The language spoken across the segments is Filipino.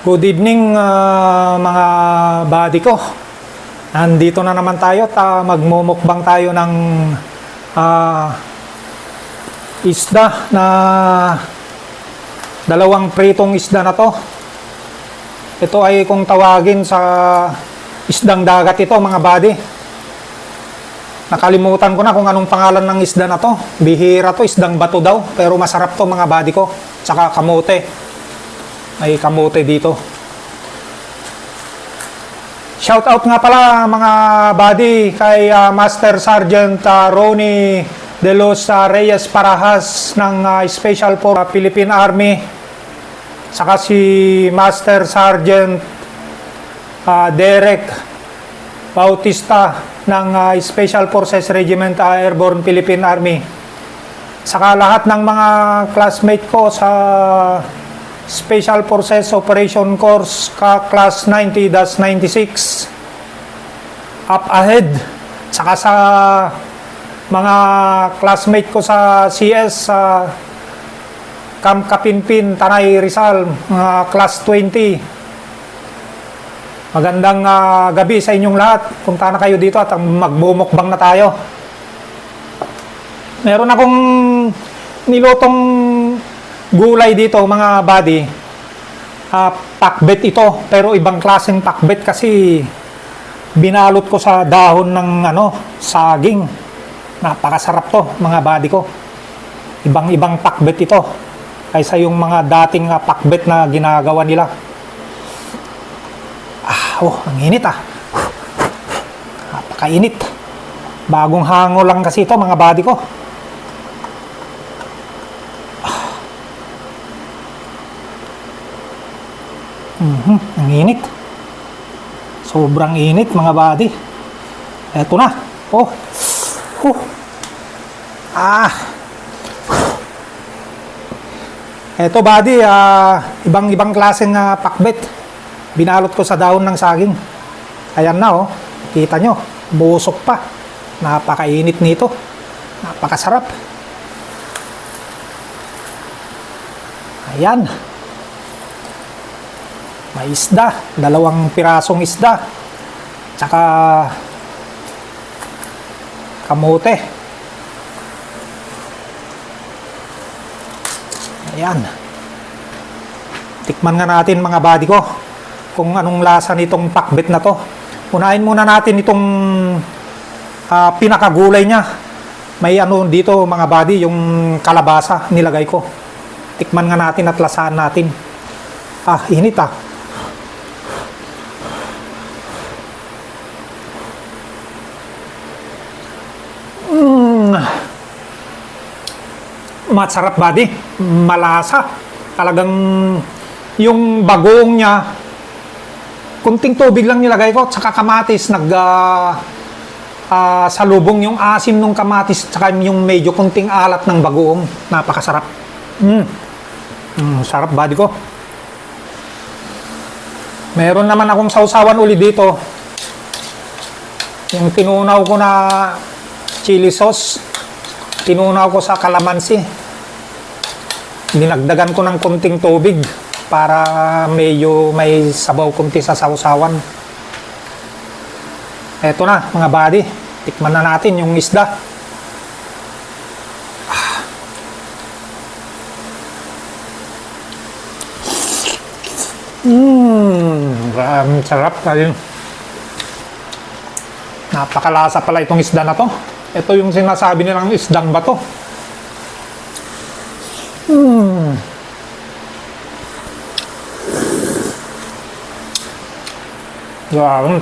Good evening mga buddy ko. Nandito na naman tayo at magmumukbang tayo ng isda na dalawang pritong isda na to. Ito ay kung tawagin sa isdang dagat ito mga buddy. Nakalimutan ko na kung anong pangalan ng isda na to. Bihira to, isdang bato daw. Pero masarap to mga buddy ko. Tsaka kamote. May kamote dito. Shout out nga pala mga buddy kay Master Sergeant Ronnie De Los Reyes Parajas ng Special Forces Philippine Army. Saka si Master Sergeant Derek Bautista ng Special Forces Regiment Airborne Philippine Army. Saka lahat ng mga classmate ko sa Special Forces Operation Course Class 90-96 up ahead. Saka sa mga classmate ko sa CS Camp Kapinpin, Tanay, Rizal, Class 20. Magandang gabi sa inyong lahat. Punta na kayo dito at magbumukbang na tayo. Meron akong nilutong gulay dito mga buddy. Pakbet ito, pero ibang klaseng pakbet kasi binalot ko sa dahon ng saging. Napakasarap to mga buddy ko. Ibang pakbet ito kaysa yung mga dating pakbet na ginagawa nila. Ang init Napakainit. Bagong hango lang kasi ito mga buddy ko. Ang init. Sobrang init mga buddy. Eto na. Eto buddy, ibang klaseng pakbet. Binalot ko sa dahon ng saging. Ayan na Kita nyo, busok pa. Napakainit nito. Napakasarap. Ayan. May isda, dalawang pirasong isda, tsaka kamote. Ayan. Tikman nga natin mga buddy ko kung anong lasa nitong pakbet na to. Unahin muna natin itong pinakagulay niya. May dito mga buddy, yung kalabasa nilagay ko. Tikman nga natin at lasaan natin. Init Masarap buddy, malasa. Talagang yung bagoong niya, kunting tubig lang nilagay ko, tsaka kamatis, salubong yung asim ng kamatis, tsaka yung medyo kunting alat ng bagoong. Napakasarap. Sarap buddy ko. Meron naman akong sausawan uli dito. Yung tinunaw ko na chili sauce. Tinunaw ko sa kalamansi. Dinagdagan ko ng kunting tubig para medyo may sabaw kunti sa sausawan. Eto na mga buddy. Tikman na natin yung isda. Sarap din. Napakalasa pala itong isda na to. Ito yung sinasabi nilang isdang bato.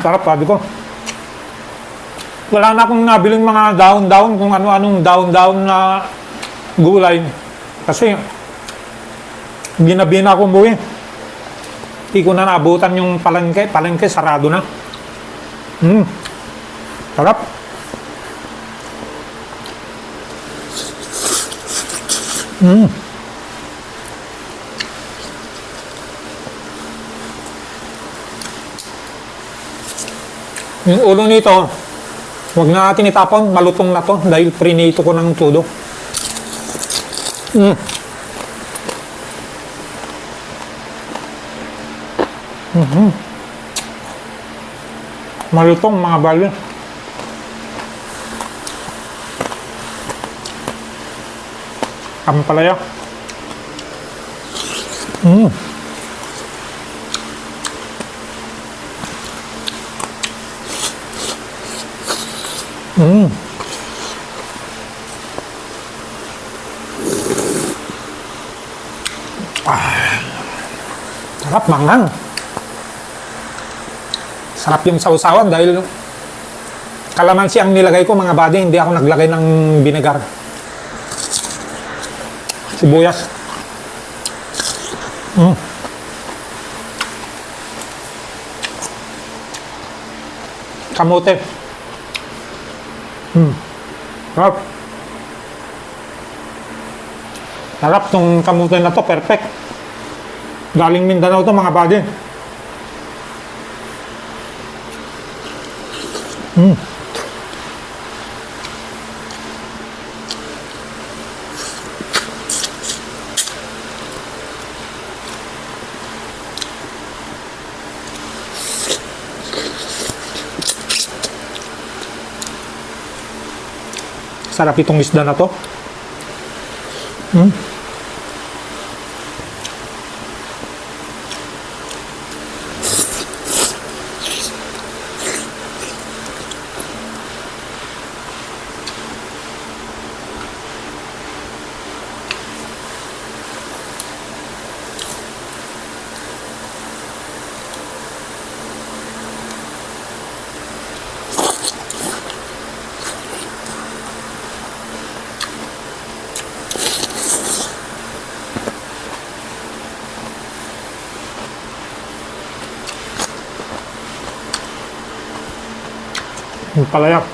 Sarap sabi ko. Wala na akong nabiling mga daon-daon kung ano-anong daon-daon na gulay. Kasi ginabi na akong buwi. Hindi ko na naabutan yung palengke. Palengke sarado na. Sarap. Yung ulo nito, huwag na natin itapon. Malutong na to dahil prinito ko ng todo. Malutong mga bali. Ampalaya. Sarap manghang. Sarap yung sausawan dahil kalamansi ang nilagay ko mga buddy, hindi ako naglagay ng vinegar. Sibuyas. Kamote. Sarap. Sarap tong kamote na to, perfect. Galing Mindanao to mga buddy. Sarap itong isda na to. Yung palayak.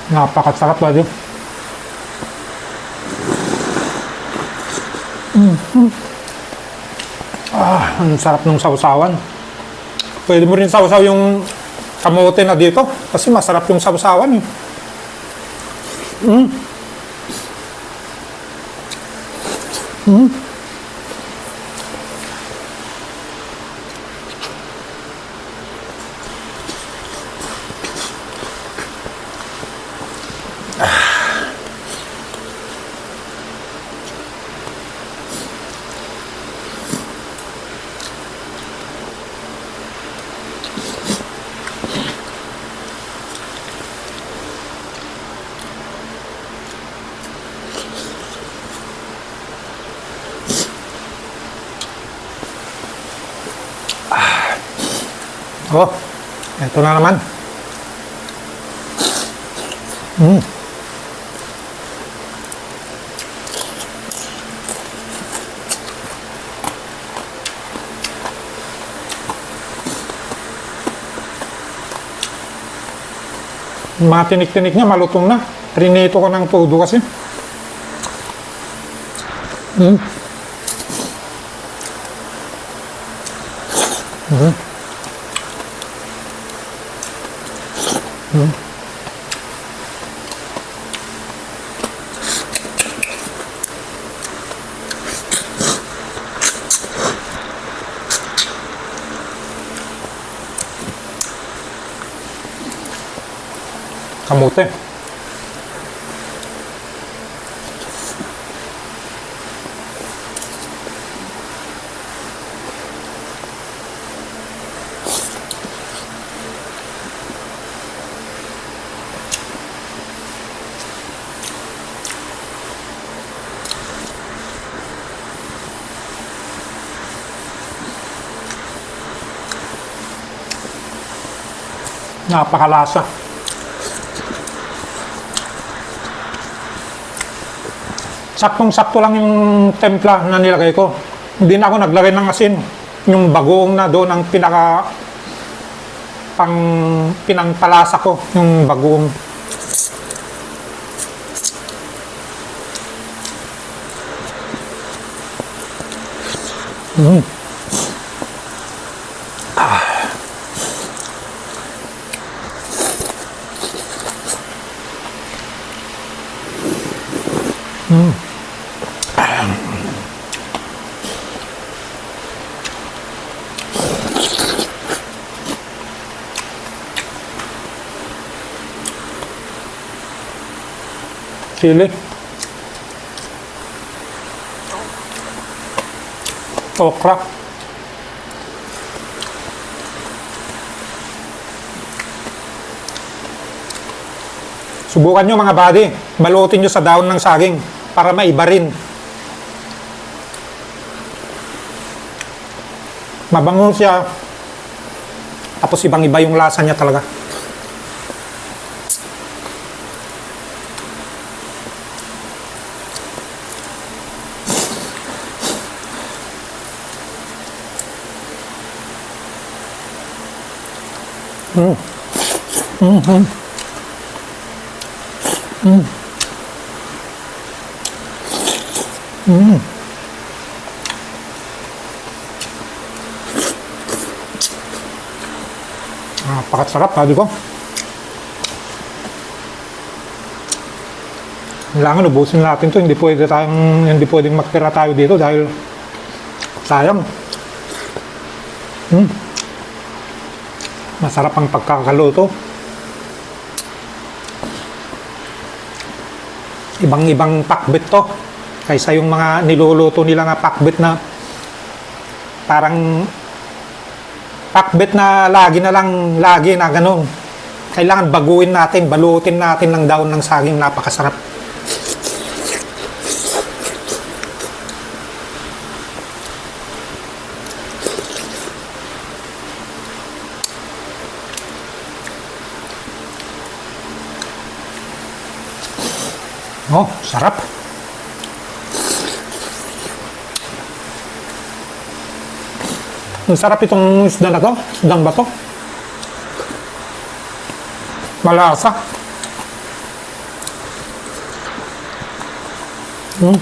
Napakasarap ba din? Ang sarap ng sausawan. Pwede mo rin sausaw yung kamote na dito kasi masarap yung sausawan eh. Oh, ito na naman. Mga tinik-tinik niya, malutong na. Rinito ko ng todo kasi. Kamote. Napakalasa. Saktong-sakto lang yung templa na nilagay ko. Hindi na ako naglagay ng asin. Yung bagoong na doon ang pinangpalasa ko, yung bagoong. Mm. Mm. Sili. Okra. Subukan nyo mga buddy, balutin nyo sa daon ng saging para maiba rin. Mabango siya, tapos ibang-iba yung lasa niya talaga. Mm. Mm-hmm. Mm. Mm. Napakasarap, ha, di ba? Kailangan ubusin natin to. Hindi pwedeng magtira tayo dito dahil sayang. Mm. Masarap ang pagkakaluto. Ibang-ibang pakbet to kaysa yung mga niluluto nila na pakbet na parang pakbet na lagi na ganun. Kailangan baguhin natin, balutin natin ng daon ng saging. Napakasarap. Oh, sarap. Ang sarap itong isda na to. Isdang ba to? Malasa. Mm.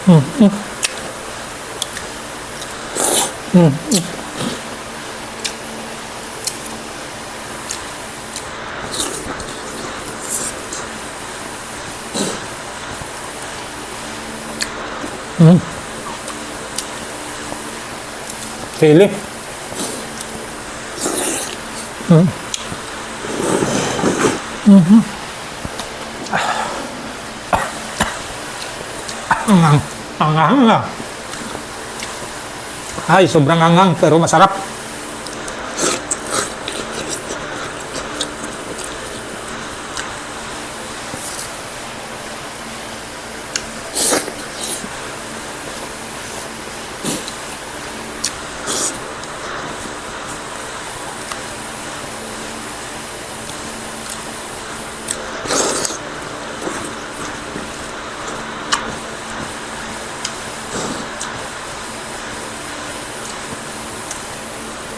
Mm, mm. Mm, mm. Mm. Sili. Mm. Mm-hmm. Anghang na. Ay, sobrang anghang pero masarap.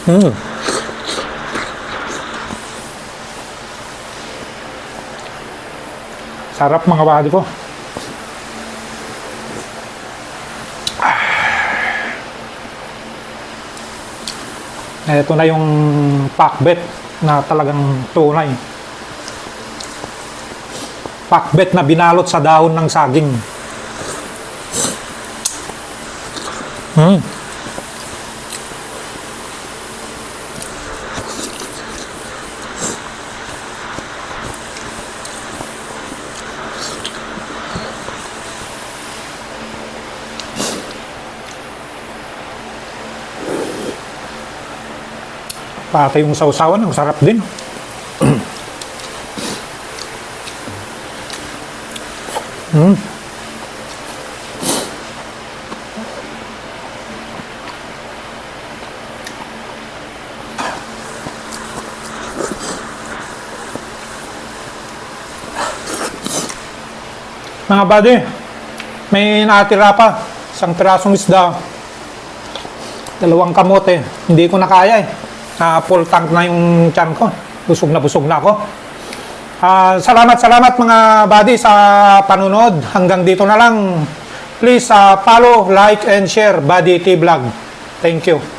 Mm. Sarap mga buddy ko. Ito na yung pakbet na talagang tunay. Pakbet na binalot sa dahon ng saging. Mm. Pati yung sausawan, ang sarap din. Mm. Mga buddy, may natira pa. Isang pirasong isda. 2 kamote. Hindi ko na kaya eh. Full tank na yung tiyan ko. Busog na ako. Salamat mga buddy sa panunod. Hanggang dito na lang. Please follow, like, and share Buddy T Vlog. Thank you.